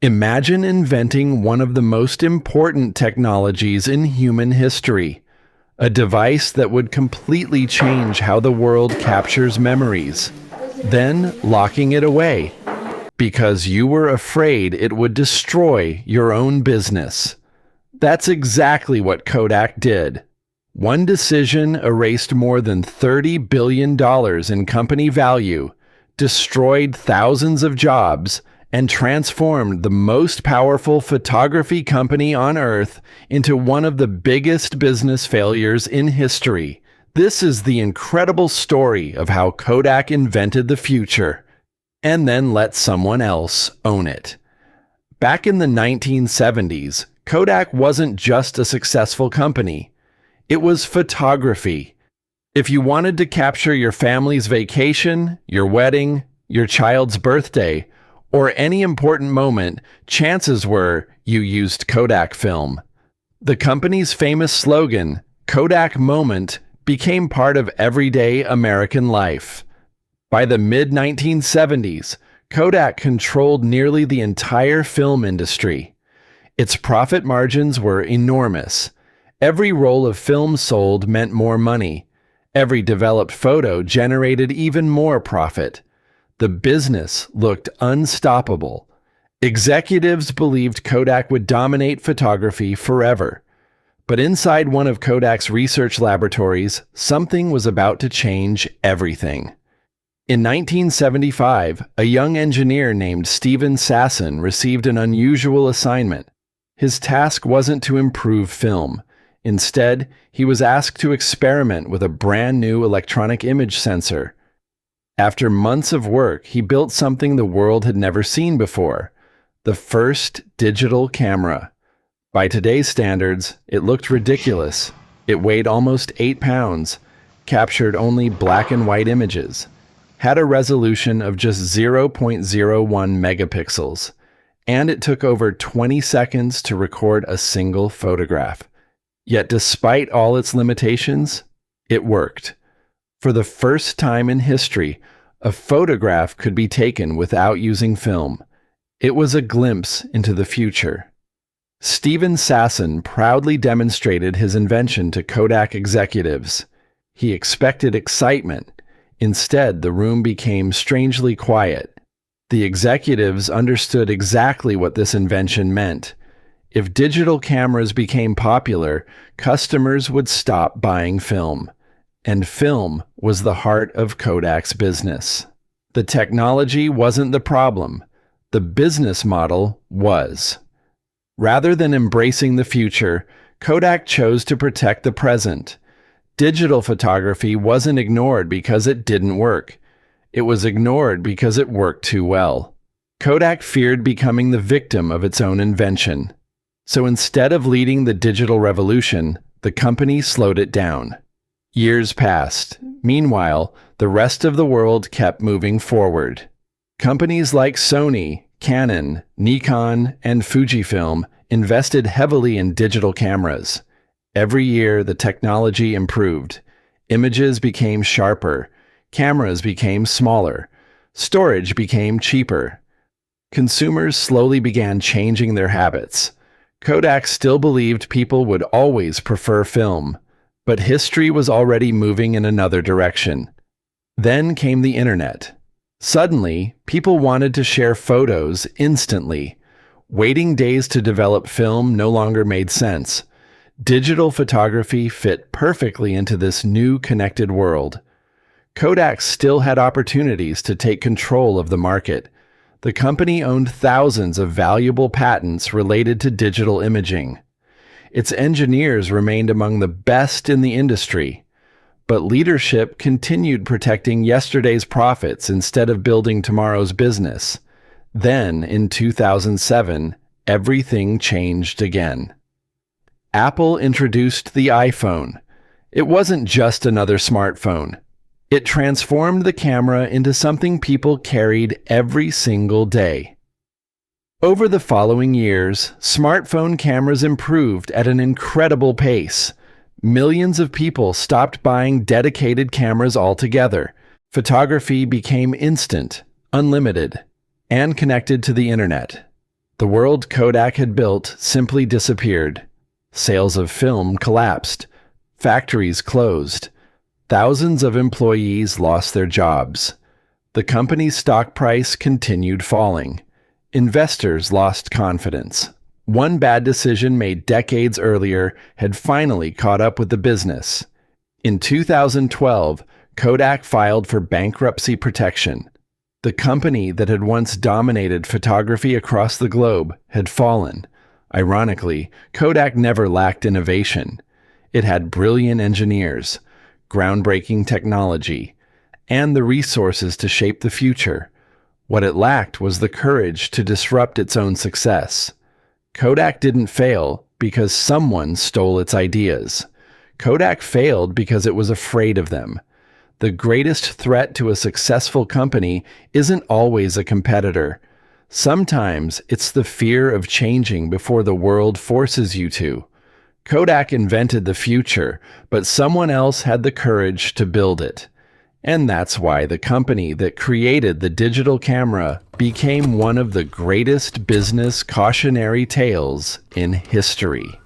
Imagine inventing one of the most important technologies in human history, a device that would completely change how the world captures memories, then locking it away because you were afraid it would destroy your own business. That's exactly what Kodak did. One decision erased more than $30 billion in company value, destroyed thousands of jobs, and transformed the most powerful photography company on Earth into one of the biggest business failures in history. This is the incredible story of how Kodak invented the future and then let someone else own it. Back in the 1970s, Kodak wasn't just a successful company. It was photography. If you wanted to capture your family's vacation, your wedding, your child's birthday, or any important moment, chances were you used Kodak film. The company's famous slogan, "Kodak Moment," became part of everyday American life. By the mid-1970s, Kodak controlled nearly the entire film industry. Its profit margins were enormous. Every roll of film sold meant more money. Every developed photo generated even more profit. The business looked unstoppable. Executives believed Kodak would dominate photography forever. But inside one of Kodak's research laboratories, something was about to change everything. In 1975, a young engineer named Steven Sasson received an unusual assignment. His task wasn't to improve film. Instead, he was asked to experiment with a brand new electronic image sensor. After months of work, he built something the world had never seen before: the first digital camera. By today's standards, it looked ridiculous. It weighed almost 8 pounds, captured only black and white images, had a resolution of just 0.01 megapixels, and it took over 20 seconds to record a single photograph. Yet despite all its limitations, it worked. For the first time in history, a photograph could be taken without using film. It was a glimpse into the future. Steven Sasson proudly demonstrated his invention to Kodak executives. He expected excitement. Instead, the room became strangely quiet. The executives understood exactly what this invention meant. If digital cameras became popular, customers would stop buying film. And film was the heart of Kodak's business. The technology wasn't the problem. The business model was. Rather than embracing the future, Kodak chose to protect the present. Digital photography wasn't ignored because it didn't work. It was ignored because it worked too well. Kodak feared becoming the victim of its own invention. So instead of leading the digital revolution, the company slowed it down. Years passed. Meanwhile, the rest of the world kept moving forward. Companies like Sony, Canon, Nikon, and Fujifilm invested heavily in digital cameras. Every year, the technology improved. Images became sharper. Cameras became smaller. Storage became cheaper. Consumers slowly began changing their habits. Kodak still believed people would always prefer film, but history was already moving in another direction. Then came the internet. Suddenly, people wanted to share photos instantly. Waiting days to develop film no longer made sense. Digital photography fit perfectly into this new connected world. Kodak still had opportunities to take control of the market. The company owned thousands of valuable patents related to digital imaging. Its engineers remained among the best in the industry. But leadership continued protecting yesterday's profits instead of building tomorrow's business. Then, in 2007, everything changed again. Apple introduced the iPhone. It wasn't just another smartphone. It transformed the camera into something people carried every single day. Over the following years, smartphone cameras improved at an incredible pace. Millions of people stopped buying dedicated cameras altogether. Photography became instant, unlimited, and connected to the internet. The world Kodak had built simply disappeared. Sales of film collapsed. Factories closed. Thousands of employees lost their jobs. The company's stock price continued falling. Investors lost confidence. One bad decision made decades earlier had finally caught up with the business. In 2012, Kodak filed for bankruptcy protection. The company that had once dominated photography across the globe had fallen. Ironically, Kodak never lacked innovation. It had brilliant engineers, groundbreaking technology, and the resources to shape the future. What it lacked was the courage to disrupt its own success. Kodak didn't fail because someone stole its ideas. Kodak failed because it was afraid of them. The greatest threat to a successful company isn't always a competitor. Sometimes it's the fear of changing before the world forces you to. Kodak invented the future, but someone else had the courage to build it. And that's why the company that created the digital camera became one of the greatest business cautionary tales in history.